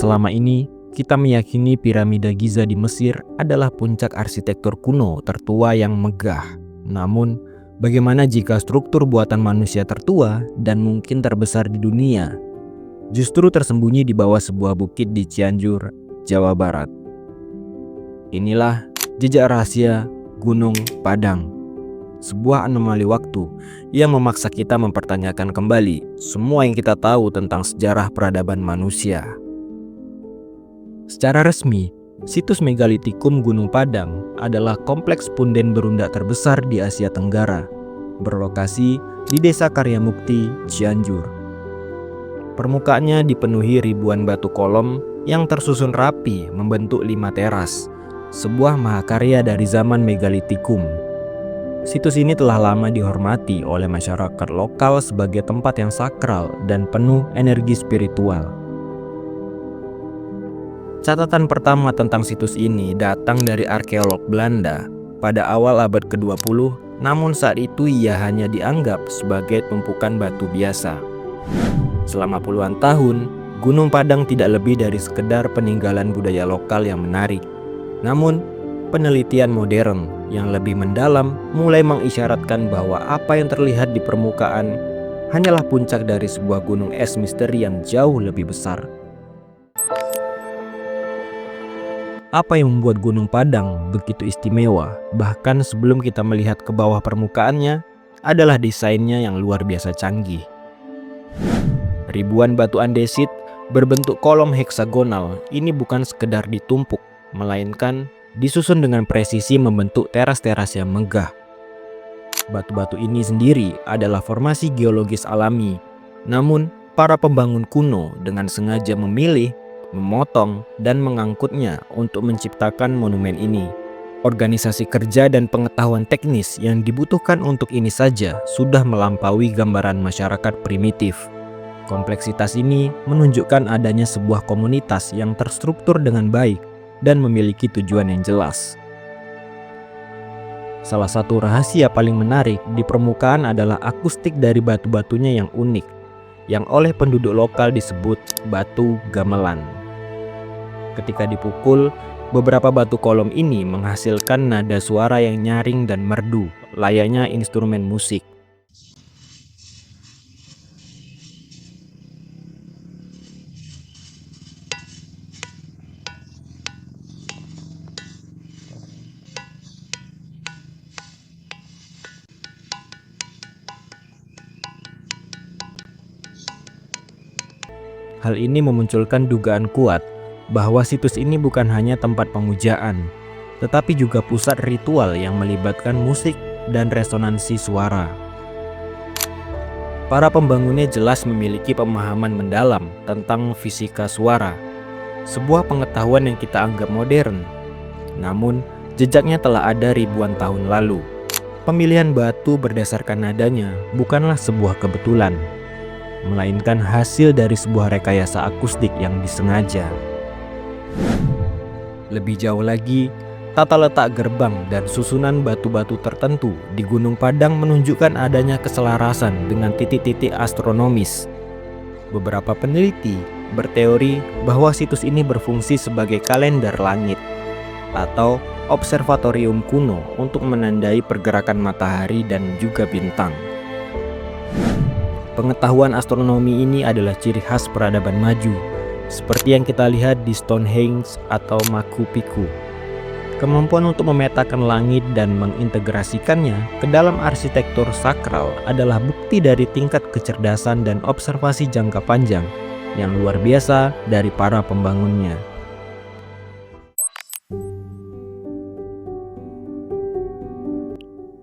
Selama ini, kita meyakini piramida Giza di Mesir adalah puncak arsitektur kuno tertua yang megah. Namun, bagaimana jika struktur buatan manusia tertua dan mungkin terbesar di dunia justru tersembunyi di bawah sebuah bukit di Cianjur, Jawa Barat? Inilah jejak rahasia Gunung Padang, sebuah anomali waktu yang memaksa kita mempertanyakan kembali semua yang kita tahu tentang sejarah peradaban manusia. Secara resmi, situs megalitikum Gunung Padang adalah kompleks punden berunda terbesar di Asia Tenggara, berlokasi di Desa Karyamukti, Cianjur. Permukaannya dipenuhi ribuan batu kolom yang tersusun rapi membentuk 5 teras, sebuah mahakarya dari zaman megalitikum. Situs ini telah lama dihormati oleh masyarakat lokal sebagai tempat yang sakral dan penuh energi spiritual. Catatan pertama tentang situs ini datang dari arkeolog Belanda pada awal abad ke-20, namun saat itu ia hanya dianggap sebagai tumpukan batu biasa. Selama puluhan tahun, Gunung Padang tidak lebih dari sekedar peninggalan budaya lokal yang menarik. Namun, penelitian modern yang lebih mendalam mulai mengisyaratkan bahwa apa yang terlihat di permukaan hanyalah puncak dari sebuah gunung es misteri yang jauh lebih besar. Apa yang membuat Gunung Padang begitu istimewa, bahkan sebelum kita melihat ke bawah permukaannya, adalah desainnya yang luar biasa canggih. Ribuan batu andesit berbentuk kolom heksagonal ini bukan sekedar ditumpuk, melainkan disusun dengan presisi membentuk teras-teras yang megah. Batu-batu ini sendiri adalah formasi geologis alami, namun para pembangun kuno dengan sengaja memilih, memotong, dan mengangkutnya untuk menciptakan monumen ini. Organisasi kerja dan pengetahuan teknis yang dibutuhkan untuk ini saja sudah melampaui gambaran masyarakat primitif. Kompleksitas ini menunjukkan adanya sebuah komunitas yang terstruktur dengan baik dan memiliki tujuan yang jelas. Salah satu rahasia paling menarik di permukaan adalah akustik dari batu-batunya yang unik, yang oleh penduduk lokal disebut batu gamelan. Ketika dipukul, beberapa batu kolom ini menghasilkan nada suara yang nyaring dan merdu, layaknya instrumen musik. Hal ini memunculkan dugaan kuat bahwa situs ini bukan hanya tempat pemujaan, tetapi juga pusat ritual yang melibatkan musik dan resonansi suara. Para pembangunnya jelas memiliki pemahaman mendalam tentang fisika suara, sebuah pengetahuan yang kita anggap modern. Namun, jejaknya telah ada ribuan tahun lalu. Pemilihan batu berdasarkan nadanya bukanlah sebuah kebetulan, melainkan hasil dari sebuah rekayasa akustik yang disengaja. Lebih jauh lagi, tata letak gerbang dan susunan batu-batu tertentu di Gunung Padang menunjukkan adanya keselarasan dengan titik-titik astronomis. Beberapa peneliti berteori bahwa situs ini berfungsi sebagai kalender langit atau observatorium kuno untuk menandai pergerakan matahari dan juga bintang. Pengetahuan astronomi ini adalah ciri khas peradaban maju, seperti yang kita lihat di Stonehenge atau Machu Picchu. Kemampuan untuk memetakan langit dan mengintegrasikannya ke dalam arsitektur sakral adalah bukti dari tingkat kecerdasan dan observasi jangka panjang yang luar biasa dari para pembangunnya.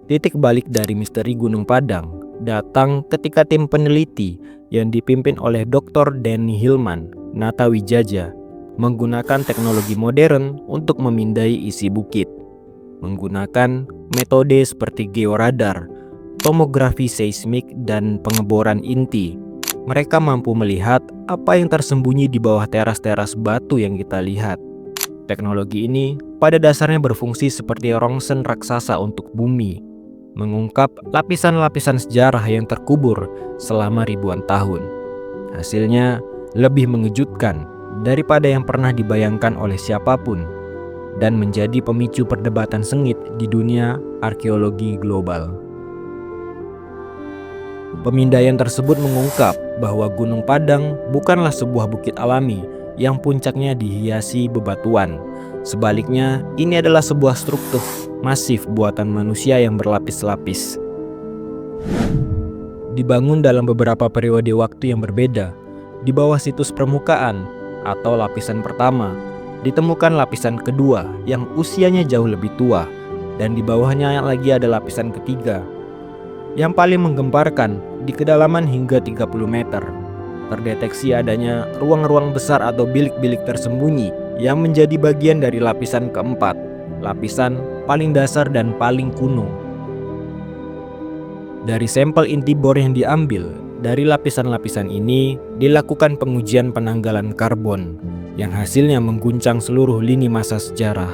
Titik balik dari misteri Gunung Padang datang ketika tim peneliti yang dipimpin oleh Dr. Danny Hillman, Natawijaja, menggunakan teknologi modern untuk memindai isi bukit. Menggunakan metode seperti georadar, tomografi seismik, dan pengeboran inti, mereka mampu melihat apa yang tersembunyi di bawah teras-teras batu yang kita lihat. Teknologi ini pada dasarnya berfungsi seperti rongsen raksasa untuk bumi, mengungkap lapisan-lapisan sejarah yang terkubur selama ribuan tahun. Hasilnya lebih mengejutkan daripada yang pernah dibayangkan oleh siapapun dan menjadi pemicu perdebatan sengit di dunia arkeologi global. Pemindaian tersebut mengungkap bahwa Gunung Padang bukanlah sebuah bukit alami yang puncaknya dihiasi bebatuan. Sebaliknya, ini adalah sebuah struktur masif buatan manusia yang berlapis-lapis. Dibangun dalam beberapa periode waktu yang berbeda. Di bawah situs permukaan atau lapisan pertama, ditemukan lapisan kedua yang usianya jauh lebih tua, dan di bawahnya lagi ada lapisan ketiga. Yang paling menggemparkan, di kedalaman hingga 30 meter, terdeteksi adanya ruang-ruang besar atau bilik-bilik tersembunyi yang menjadi bagian dari lapisan keempat, lapisan paling dasar dan paling kuno. Dari sampel inti bor yang diambil dari lapisan-lapisan ini, dilakukan pengujian penanggalan karbon yang hasilnya mengguncang seluruh lini masa sejarah.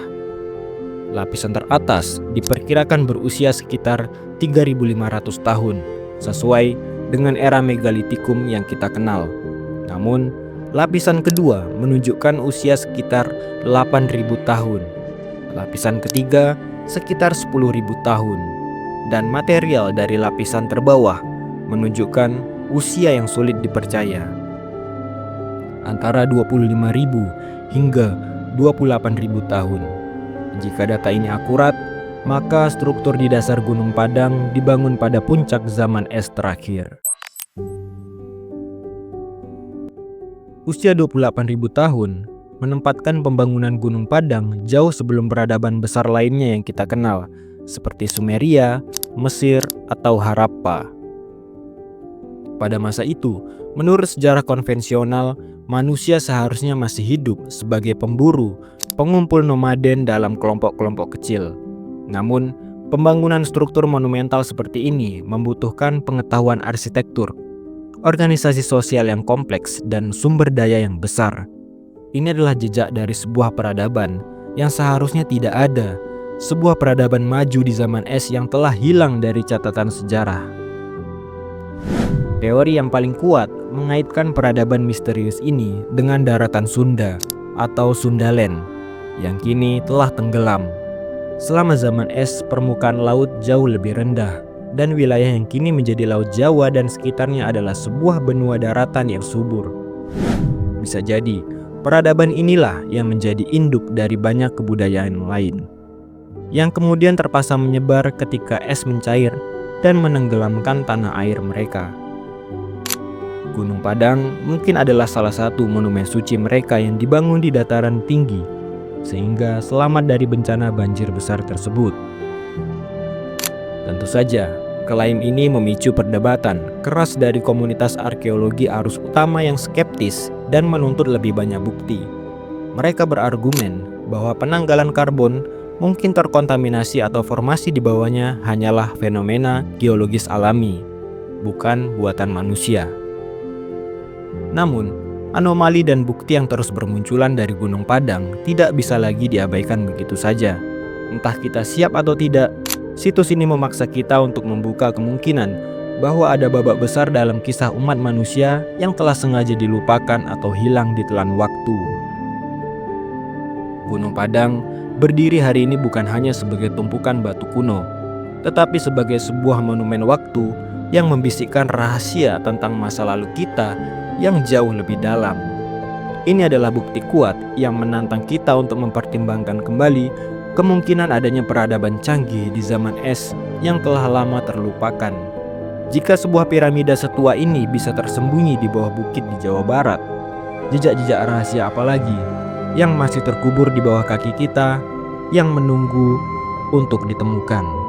Lapisan teratas diperkirakan berusia sekitar 3.500 tahun, sesuai dengan era megalitikum yang kita kenal. Namun, lapisan kedua menunjukkan usia sekitar 8.000 tahun. Lapisan ketiga sekitar 10.000 tahun. Dan material dari lapisan terbawah menunjukkan usia yang sulit dipercaya, antara 25.000 hingga 28.000 tahun. Jika data ini akurat, maka struktur di dasar Gunung Padang dibangun pada puncak zaman es terakhir. Usia 28.000 tahun menempatkan pembangunan Gunung Padang jauh sebelum peradaban besar lainnya yang kita kenal, seperti Sumeria, Mesir, atau Harappa. Pada masa itu, menurut sejarah konvensional, manusia seharusnya masih hidup sebagai pemburu, pengumpul nomaden dalam kelompok-kelompok kecil. Namun, pembangunan struktur monumental seperti ini membutuhkan pengetahuan arsitektur, organisasi sosial yang kompleks, dan sumber daya yang besar. Ini adalah jejak dari sebuah peradaban yang seharusnya tidak ada, sebuah peradaban maju di zaman es yang telah hilang dari catatan sejarah. Teori yang paling kuat mengaitkan peradaban misterius ini dengan daratan Sunda atau Sundaland yang kini telah tenggelam. Selama zaman es, permukaan laut jauh lebih rendah, dan wilayah yang kini menjadi Laut Jawa dan sekitarnya adalah sebuah benua daratan yang subur. Bisa jadi, peradaban inilah yang menjadi induk dari banyak kebudayaan lain, yang kemudian terpaksa menyebar ketika es mencair dan menenggelamkan tanah air mereka. Gunung Padang mungkin adalah salah satu monumen suci mereka yang dibangun di dataran tinggi, sehingga selamat dari bencana banjir besar tersebut. Tentu saja, klaim ini memicu perdebatan keras dari komunitas arkeologi arus utama yang skeptis dan menuntut lebih banyak bukti. Mereka berargumen bahwa penanggalan karbon mungkin terkontaminasi atau formasi di bawahnya hanyalah fenomena geologis alami, bukan buatan manusia. Namun, anomali dan bukti yang terus bermunculan dari Gunung Padang tidak bisa lagi diabaikan begitu saja. Entah kita siap atau tidak, situs ini memaksa kita untuk membuka kemungkinan bahwa ada babak besar dalam kisah umat manusia yang telah sengaja dilupakan atau hilang ditelan waktu. Gunung Padang berdiri hari ini bukan hanya sebagai tumpukan batu kuno, tetapi sebagai sebuah monumen waktu yang membisikkan rahasia tentang masa lalu kita yang jauh lebih dalam. Ini adalah bukti kuat yang menantang kita untuk mempertimbangkan kembali kemungkinan adanya peradaban canggih di zaman es yang telah lama terlupakan. Jika sebuah piramida setua ini bisa tersembunyi di bawah bukit di Jawa Barat, jejak-jejak rahasia apalagi yang masih terkubur di bawah kaki kita yang menunggu untuk ditemukan.